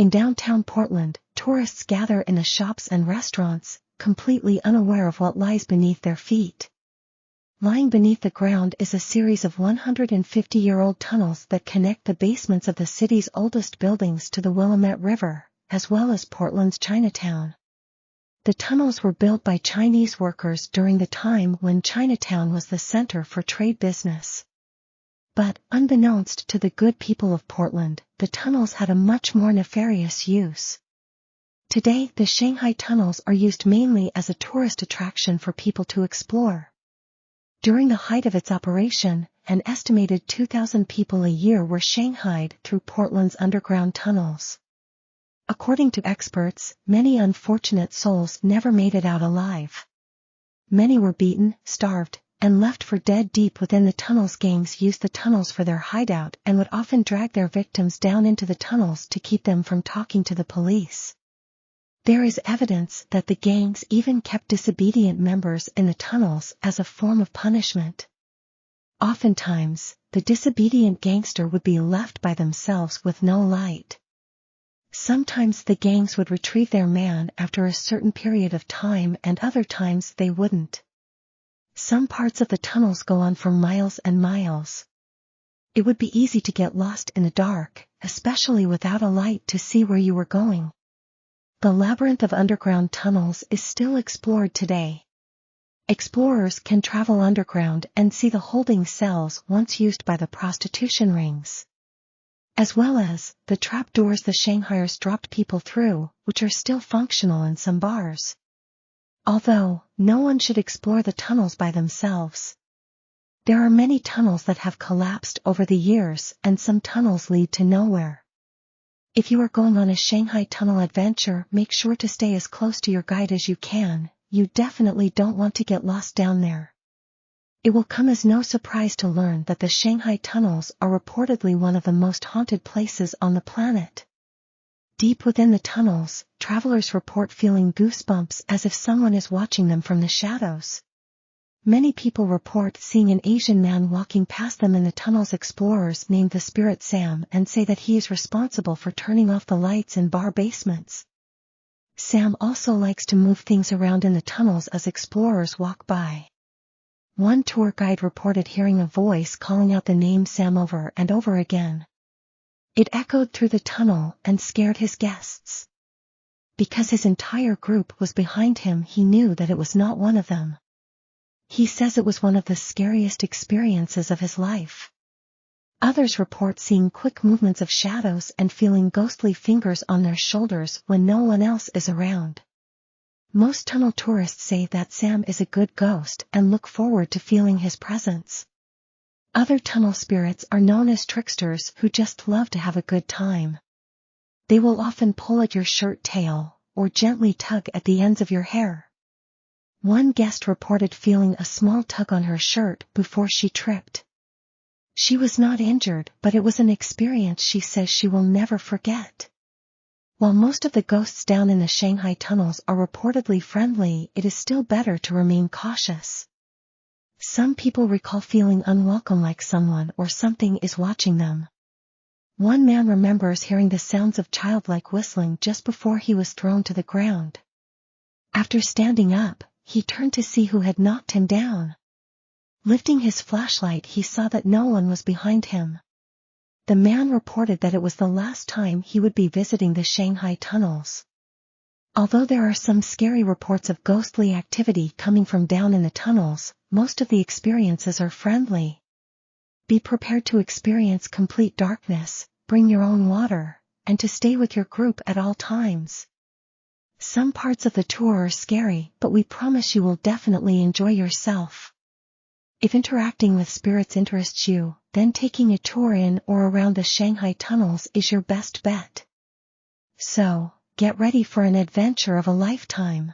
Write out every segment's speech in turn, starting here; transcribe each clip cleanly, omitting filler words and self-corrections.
In downtown Portland, tourists gather in the shops and restaurants, completely unaware of what lies beneath their feet. Lying beneath the ground is a series of 150-year-old tunnels that connect the basements of the city's oldest buildings to the Willamette River, as well as Portland's Chinatown. The tunnels were built by Chinese workers during the time when Chinatown was the center for trade business. But, unbeknownst to the good people of Portland, the tunnels had a much more nefarious use. Today, the Shanghai tunnels are used mainly as a tourist attraction for people to explore. During the height of its operation, an estimated 2,000 people a year were shanghaied through Portland's underground tunnels. According to experts, many unfortunate souls never made it out alive. Many were beaten, starved, and left for dead deep within the tunnels. Gangs used the tunnels for their hideout and would often drag their victims down into the tunnels to keep them from talking to the police. There is evidence that the gangs even kept disobedient members in the tunnels as a form of punishment. Oftentimes, the disobedient gangster would be left by themselves with no light. Sometimes the gangs would retrieve their man after a certain period of time, and other times they wouldn't. Some parts of the tunnels go on for miles and miles. It would be easy to get lost in the dark, especially without a light to see where you were going. The labyrinth of underground tunnels is still explored today. Explorers can travel underground and see the holding cells once used by the prostitution rings, as well as the trapdoors the Shanghaiers dropped people through, which are still functional in some bars. Although, no one should explore the tunnels by themselves. There are many tunnels that have collapsed over the years, and some tunnels lead to nowhere. If you are going on a Shanghai tunnel adventure, make sure to stay as close to your guide as you can. You definitely don't want to get lost down there. It will come as no surprise to learn that the Shanghai tunnels are reportedly one of the most haunted places on the planet. Deep within the tunnels, travelers report feeling goosebumps as if someone is watching them from the shadows. Many people report seeing an Asian man walking past them in the tunnels. Explorers named the spirit Sam and say that he is responsible for turning off the lights in bar basements. Sam also likes to move things around in the tunnels as explorers walk by. One tour guide reported hearing a voice calling out the name Sam over and over again. It echoed through the tunnel and scared his guests. Because his entire group was behind him, he knew that it was not one of them. He says it was one of the scariest experiences of his life. Others report seeing quick movements of shadows and feeling ghostly fingers on their shoulders when no one else is around. Most tunnel tourists say that Sam is a good ghost and look forward to feeling his presence. Other tunnel spirits are known as tricksters who just love to have a good time. They will often pull at your shirt tail, or gently tug at the ends of your hair. One guest reported feeling a small tug on her shirt before she tripped. She was not injured, but it was an experience she says she will never forget. While most of the ghosts down in the Shanghai tunnels are reportedly friendly, it is still better to remain cautious. Some people recall feeling unwelcome, like someone or something is watching them. One man remembers hearing the sounds of childlike whistling just before he was thrown to the ground. After standing up, he turned to see who had knocked him down. Lifting his flashlight, he saw that no one was behind him. The man reported that it was the last time he would be visiting the Shanghai tunnels. Although there are some scary reports of ghostly activity coming from down in the tunnels, most of the experiences are friendly. Be prepared to experience complete darkness, bring your own water, and to stay with your group at all times. Some parts of the tour are scary, but we promise you will definitely enjoy yourself. If interacting with spirits interests you, then taking a tour in or around the Shanghai tunnels is your best bet. So, get ready for an adventure of a lifetime.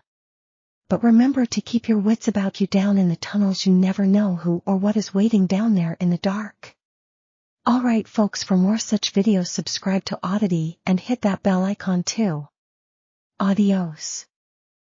But remember to keep your wits about you. Down in the tunnels, you never know who or what is waiting down there in the dark. Alright folks, for more such videos subscribe to Oddity and hit that bell icon too. Adios.